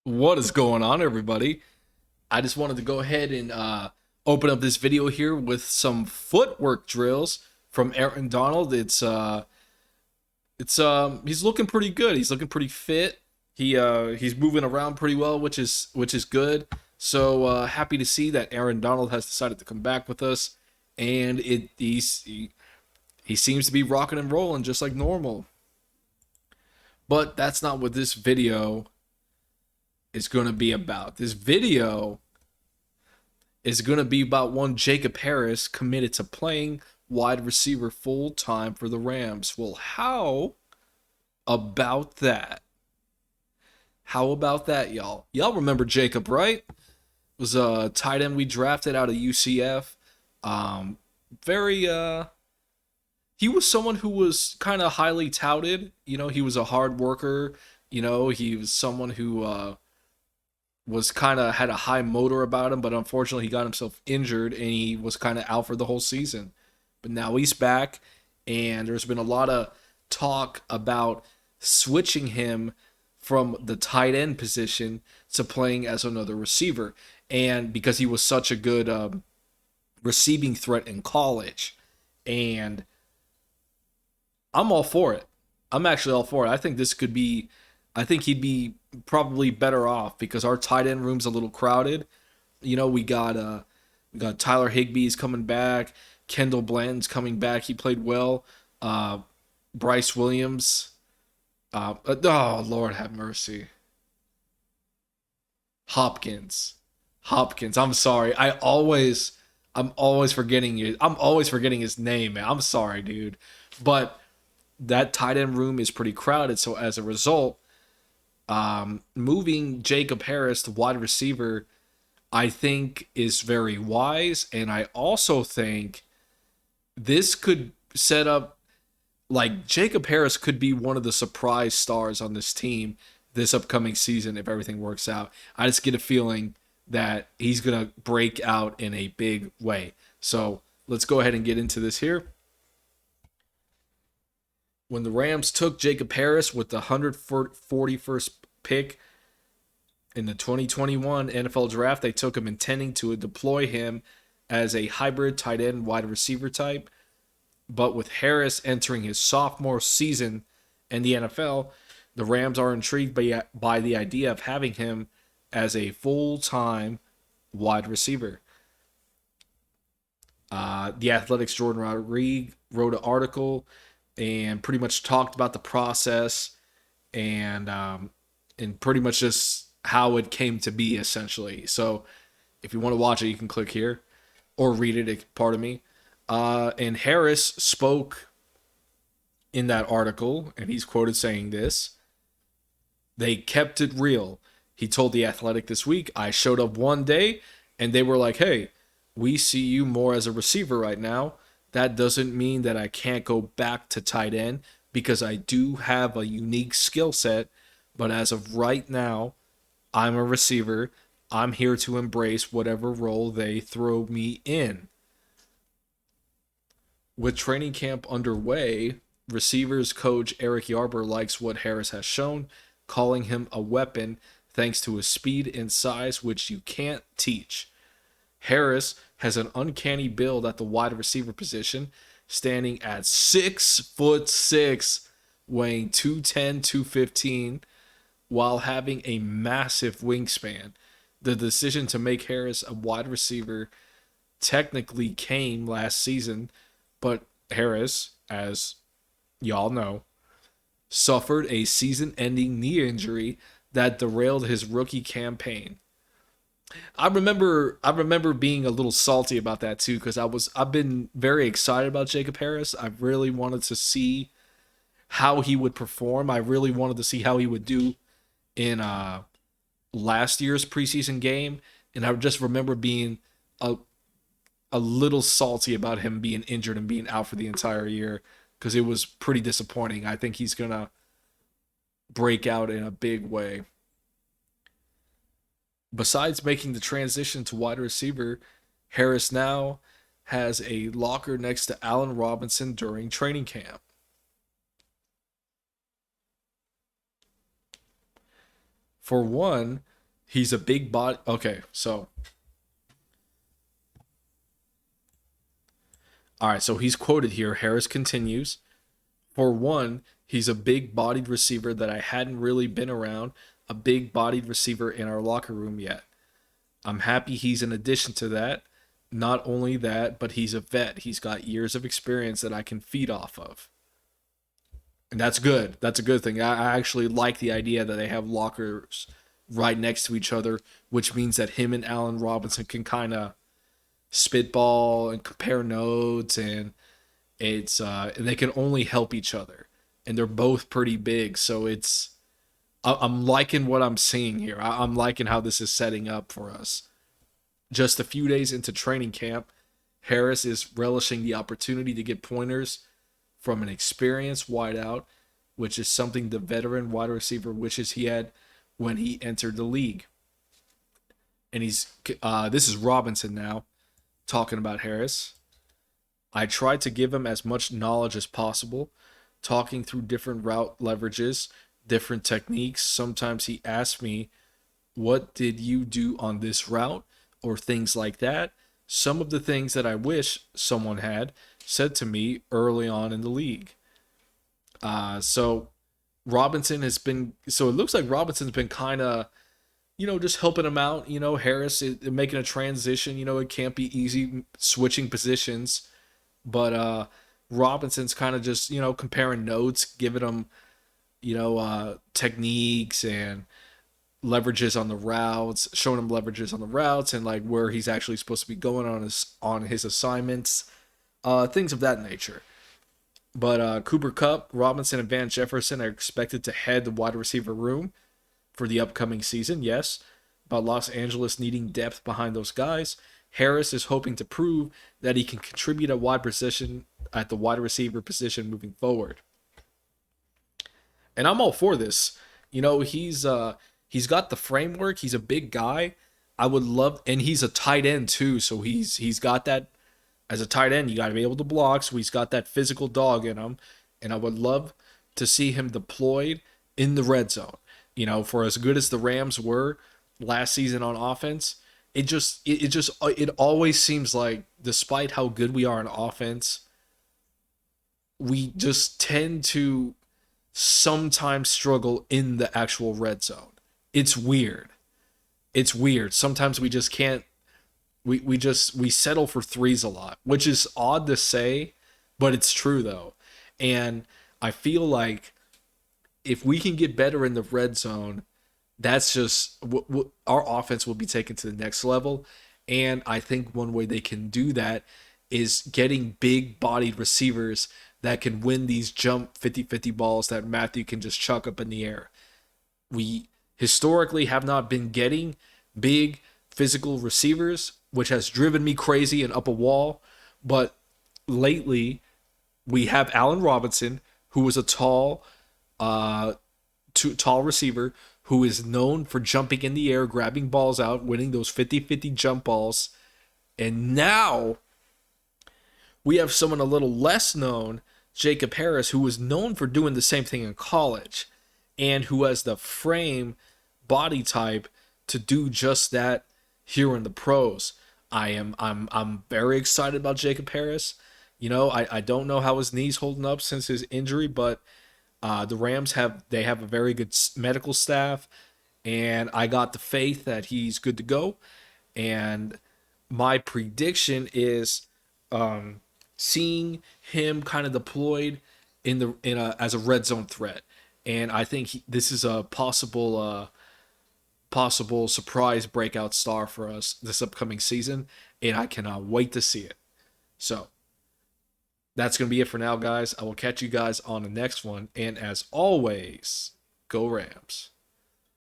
What is going on, everybody? I just wanted to go ahead and open up this video here with some footwork drills from Aaron Donald. He's looking pretty good. He's looking pretty fit. He's moving around pretty well, which is good. So happy to see that Aaron Donald has decided to come back with us, and he seems to be rocking and rolling just like normal. But that's not what this video is going to be about. This video is going to be about one Jacob Harris committed to playing wide receiver full time for the Rams. Well, how about that? How about that, y'all? Y'all remember Jacob, right? Was a tight end we drafted out of UCF. Um, very he was someone who was kind of highly touted. He was a hard worker. He was someone who was kind of had a high motor about him, but unfortunately he got himself injured and he was kind of out for the whole season. But now he's back, and there's been a lot of talk about switching him from the tight end position to playing as another receiver, and because he was such a good receiving threat in college, and I'm all for it. I'm actually all for it. I think he'd be probably better off because our tight end room's a little crowded. We got Tyler Higbee's coming back, Kendall Bland's coming back. He played well. Uh, Bryce Williams. Oh Lord, have mercy. Hopkins. Hopkins. I'm sorry. I'm always forgetting you. I'm always forgetting his name, man. I'm sorry, dude. But that tight end room is pretty crowded. So as a result, moving Jacob Harris to wide receiver, I think is very wise, and I also think this could set up like Jacob Harris could be one of the surprise stars on this team this upcoming season if everything works out. I just get a feeling that he's gonna break out in a big way. So let's go ahead and get into this here. When the Rams took Jacob Harris with the 141st pick in the 2021 NFL draft, they took him intending to deploy him as a hybrid tight end wide receiver type. But with Harris entering his sophomore season in the NFL, the Rams are intrigued by the idea of having him as a full-time wide receiver. The Athletics' Jordan Rodriguez wrote an article and pretty much talked about the process and pretty much just how it came to be essentially. So if you want to watch it, you can click here or read it. Pardon me. And Harris spoke in that article, and he's quoted saying this: "They kept it real." He told The Athletic this week, "I showed up one day, and they were like, 'Hey, we see you more as a receiver right now. That doesn't mean that I can't go back to tight end because I do have a unique skill set. But as of right now, I'm a receiver. I'm here to embrace whatever role they throw me in.'" With training camp underway, receivers coach Eric Yarber likes what Harris has shown, calling him a weapon thanks to his speed and size, which you can't teach. Harris has an uncanny build at the wide receiver position, standing at 6'6", weighing 210, 215, while having a massive wingspan. The decision to make Harris a wide receiver technically came last season, but Harris, as y'all know, suffered a season-ending knee injury that derailed his rookie campaign. I remember being a little salty about that too because I've been very excited about Jacob Harris. I really wanted to see how he would perform. I really wanted to see how he would do in last year's preseason game, and I just remember being a a little salty about him being injured and being out for the entire year because it was pretty disappointing. I think he's gonna break out in a big way. Besides making the transition to wide receiver, Harris now has a locker next to Allen Robinson during training camp. For one, He's a big body. Okay, so all right, so he's quoted here. Harris continues. For one, he's a big bodied receiver that I hadn't really been around a big bodied receiver in our locker room yet. I'm happy he's an addition to that. Not only that, but he's a vet. He's got years of experience that I can feed off of. And that's good. That's a good thing. I actually like the idea that they have lockers right next to each other, which means that him and Allen Robinson can kind of spitball and compare notes, and and they can only help each other. And they're both pretty big, so I'm liking what I'm seeing here. I'm liking how this is setting up for us. Just a few days into training camp, Harris is relishing the opportunity to get pointers from an experienced wideout, which is something the veteran wide receiver wishes he had when he entered the league. And this is Robinson now talking about Harris. I tried to give him as much knowledge as possible, talking through different route leverages, different techniques. Sometimes he asked me, "What did you do on this route?" or things like that. Some of the things that I wish someone had said to me early on in the league. So Robinson has been. So it looks like Robinson's been kind of, just helping him out. Harris is making a transition. It can't be easy switching positions, but Robinson's kind of just comparing notes, giving him techniques and leverages on the routes, showing him leverages on the routes and like where he's actually supposed to be going on his assignments, things of that nature. But Cooper Kupp, Robinson, and Van Jefferson are expected to head the wide receiver room for the upcoming season. Yes, but Los Angeles needing depth behind those guys. Harris is hoping to prove that he can contribute at the wide receiver position moving forward. And I'm all for this. He's got the framework. He's a big guy. I would love, and he's a tight end too. So he's got that as a tight end. You got to be able to block. So he's got that physical dog in him, and I would love to see him deployed in the red zone. For as good as the Rams were last season on offense, it always seems like despite how good we are on offense, we just tend to sometimes struggle in the actual red zone. It's weird. It's weird. Sometimes we just can't we settle for threes a lot, which is odd to say, but it's true though. And I feel like if we can get better in the red zone, that's just our offense will be taken to the next level. And I think one way they can do that is getting big bodied receivers that can win these jump 50-50 balls that Matthew can just chuck up in the air. We historically have not been getting big physical receivers, which has driven me crazy and up a wall. But lately, we have Allen Robinson, who is a tall receiver who is known for jumping in the air, grabbing balls out, winning those 50-50 jump balls. And now we have someone a little less known, Jacob Harris, who was known for doing the same thing in college and who has the frame body type to do just that here in the pros. I'm very excited about Jacob Harris. I don't know how his knee's holding up since his injury, but the Rams have a very good medical staff, and I got the faith that he's good to go. And my prediction is seeing him kind of deployed as a red zone threat, and I think this is a possible surprise breakout star for us this upcoming season, and I cannot wait to see it. So that's going to be it for now, guys. I will catch you guys on the next one. And as always, go Rams.